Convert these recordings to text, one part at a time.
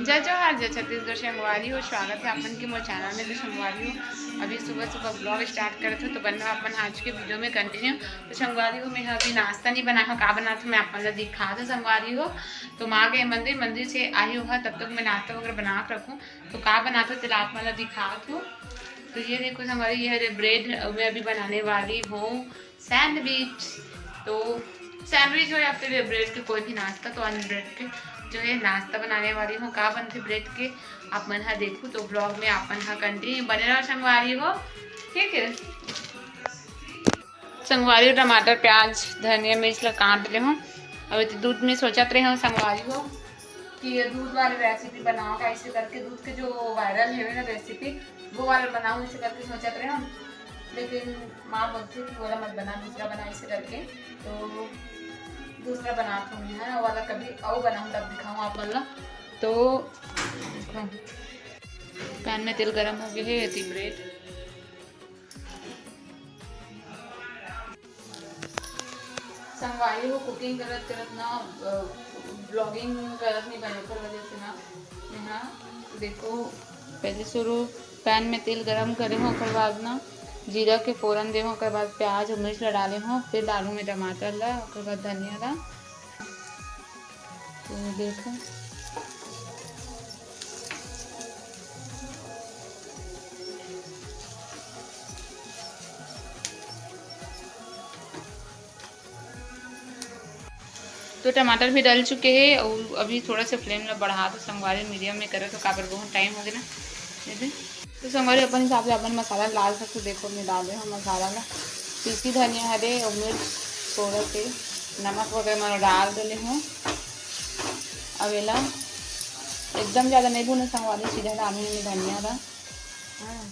जय जोहार जय छत्तीसगढ़ संगवारी हो। स्वागत है अपन के मोर चैनल में। तो संगवारी हो अभी सुबह सुबह ब्लॉग स्टार्ट करते हो तो बनना अपन आज के वीडियो में कंटिन्यू। तो संगवारी हो मैं अभी नाश्ता नहीं बना हो, का बना था मैं अपन ला दिखा था संगवारी हो। तो माँ गए मंदिर से आई हो तब तक मैं नाश्ता वगैरह बना के रखूँ। तो का बना था चला आप मतलब दिखा हो। तो ये देखो संगवारी, ये ब्रेड मैं अभी बनाने वाली हूँ सैंडविच। तो सैंडविच हो या फिर ब्रेड के कोई भी नाश्ता, तो अन ब्रेड के जो है नाश्ता बनाने वाली हूँ। का बनते ब्रेड के आप मन हा देखो तो ब्लॉग में आपन हा कंटिन्यू बने रहो संगवारी हो, ठीक है। संगवारी हो टमाटर प्याज धनिया मिर्च ला काट ले हूँ। अभी तो दूध में सोचत रहे हूँ संगवारी हो कि ये दूध वाली रेसिपी बनाओ, कैसे करके दूध के जो वायरल है ना रेसिपी वो वाला बनाऊँ इसे करके सोचत रहे हूँ। लेकिन माँ बोलती कि बोला मत बना, दूसरा बना इसे करके। तो दूसरा बनाता हूँ मैं वाला, कभी और बनाऊँ तब दिखाऊँ आप वाला। तो पैन में तेल गरम हो गया है, ये ब्रेड संगवारी हो कुकिंग करत करत ना ब्लॉगिंग करत नहीं बने पर वजह से ना यहाँ देखो पहले शुरू पैन में तेल गरम करे हो, उसके बाद ना जीरा के फोरन दे हो, उसके बाद प्याज और मिर्च ला डाले हो, फिर डालू में टमाटर ला, उसके बाद धनिया ला। तो देखो तो टमाटर भी डल चुके हैं और अभी थोड़ा सा फ्लेम में बढ़ा दो संगवारी, मीडियम में करे तो काबर बहुत टाइम हो गया ना जैसे। तो संगवारी अपन हिसाब से अपन मसाला डाल सकते, देखो मैं डाले हूँ मसाला ला पीसी धनिया हरे और मिर्च थोड़ा से नमक वगैरह मैं डाल डाले हूँ। अवेला एकदम ज़्यादा नहीं भूने संगवारी, सीधा डालूंगी मैं धनिया ला। हाँ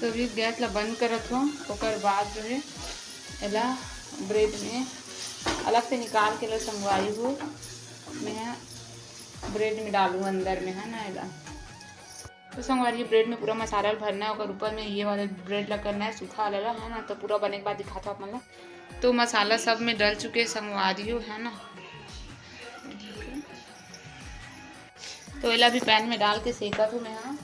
तो अभी गैस ला बंद करत हूँ, ओकर बाद जो है एला ब्रेड में अलग से निकाल के ला संगवारी हो मैं ब्रेड में डालूँ अंदर में, है ना एला। तो संगवारी ब्रेड में पूरा मसाला भरना है और ऊपर में ये वाला ब्रेड ला करना है सूखा वाला, है ना। तो पूरा बने के बाद दिखाता हूँ मतलब। तो मसाला सब में डल चुके संगवारी हो, है ना। तो एला भी पैन में डाल के सेका तो मैं, हाँ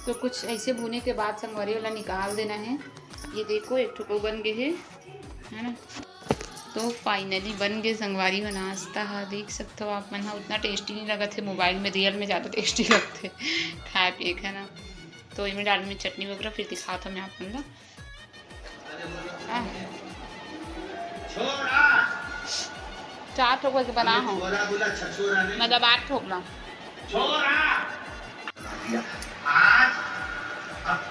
तो कुछ ऐसे भुने के बाद संगवारी वाला निकाल देना है। ये देखो एक ठोको बन गए है ना। तो फाइनली बन गए संगवारी हो नाश्ता है, देख सकते हो आप मन। हाँ उतना टेस्टी नहीं लगा थे मोबाइल में, रियल में ज़्यादा टेस्टी लगते खाए पिए, है ना। तो इनमें डाल में चटनी वगैरह फिर दिखाता मैं आप मन। चार ठोक से बना हो मतलब 8 ठोक ना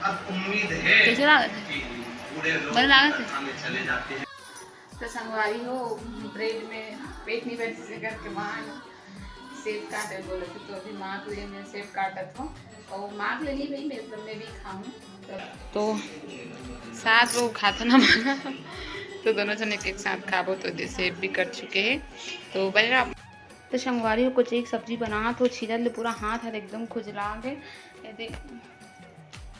अब उम्मीद है कैसे लागत। तो संगवारी हो ब्रेड में पेट नहीं बैठ से करके माँ सेब काटे बोले थे, तो अभी माँ के लिए मैं सेब काटत हूँ और माँ के लिए भाई मेरे मैं भी खाऊँ तो साथ वो खाता ना माना तो दोनों जन एक साथ खाबो। तो सेब भी कट चुके हैं तो बनेगा। तो संगवारी को कुछ एक सब्जी बना तो छिलल पूरा हाथ हर एकदम खुजला गए।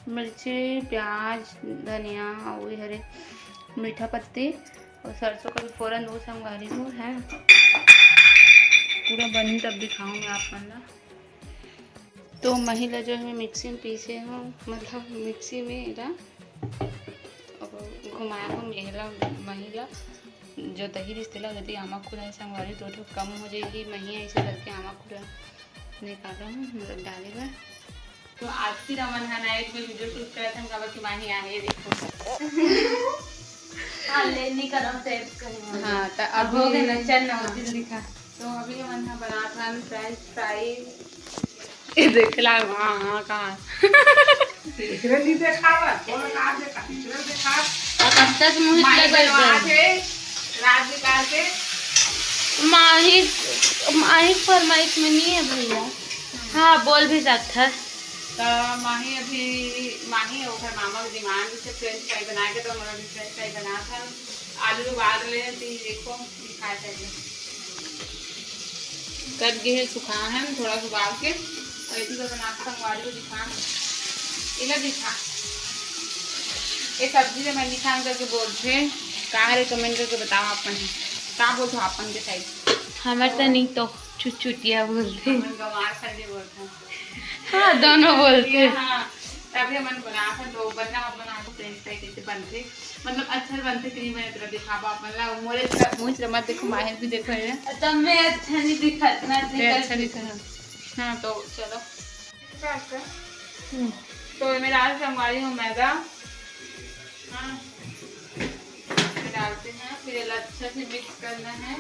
मिर्ची प्याज धनिया और हरे मीठा पत्ती और सरसों का भी फ़ौरन वो संगवारी हो है पूरा बनी तब दिखाऊँ मैं आप मन। तो महिला जो है मिक्सी में पीसे हूँ, मतलब मिक्सी में एला घुमाया हूँ महिला जो दही रिश्तेला यदि आमा खुला संगवारी तो कम हो जाएगी मही ऐसे करके आमा खुला निकाला हूँ मतलब डालेगा। तो आज की रमन है नाइट में वीडियो शूट कर रहे थे कि माही आए देखो हाँ तो अब हो गए चल ना दिखा। तो अभी मन बना था फ्रेंच फ्राई देखला हाँ कहाँ माही माही फरमाइश में नहीं है भैया। हाँ बोल भी सकता है। तो माही अभी माही और मामा की डिमांड से फ्रेंच फ्राई बनाएगा तो हमारा भी फ्रेंच फ्राई बना था। आलू उबाल ले देखो दिखाया चाहिए कट गए हैं, सुखा है थोड़ा सा उबाल के और इसी को बना के संगवारी को दिखा इला दिखा ये सब्जी से मैं दिखा करके बोलते कहाँ रिकमेंड करके बताओ अपन कहाँ बोलते हो अपन के साइड हमारे तो नहीं तो चुटिया बोलते गंवार संडे बोलते हैं। हाँ दोनों बोलते हैं। हाँ तभी हमन बना था तो बना बना तो फ्रेंच फ्राई कैसे बनते मतलब अच्छा बनते कि नहीं बने तरह दिखावा अपन ला मोरे मुझ मत देखो माहिर भी देखो है तब मैं अच्छा नहीं दिखा ना अच्छा दिखा। हाँ तो चलो तो मैं डाल संगवारी हूँ मैदा। हाँ डालते हैं फिर अच्छा से मिक्स करना है।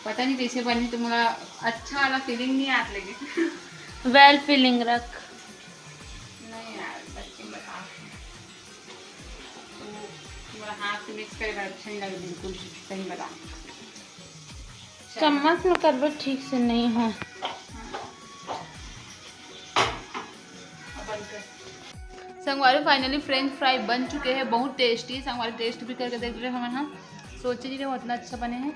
पता नहीं कैसे बनी तो मुझे अच्छा वाला फीलिंग नहीं आती लेकिन वेल फीलिंग रख नहीं यार बच्चे बता तो मेरा हाथ से मिक्स करके अच्छा नहीं लगे बिल्कुल सही बता चम्मच में कर ठीक से नहीं है। संगवारी फाइनली फ्रेंच फ्राई बन चुके हैं बहुत टेस्टी। संगवारी टेस्ट भी करके देख रहे हैं हम सोचे नहीं रहे उतना अच्छा बने हैं।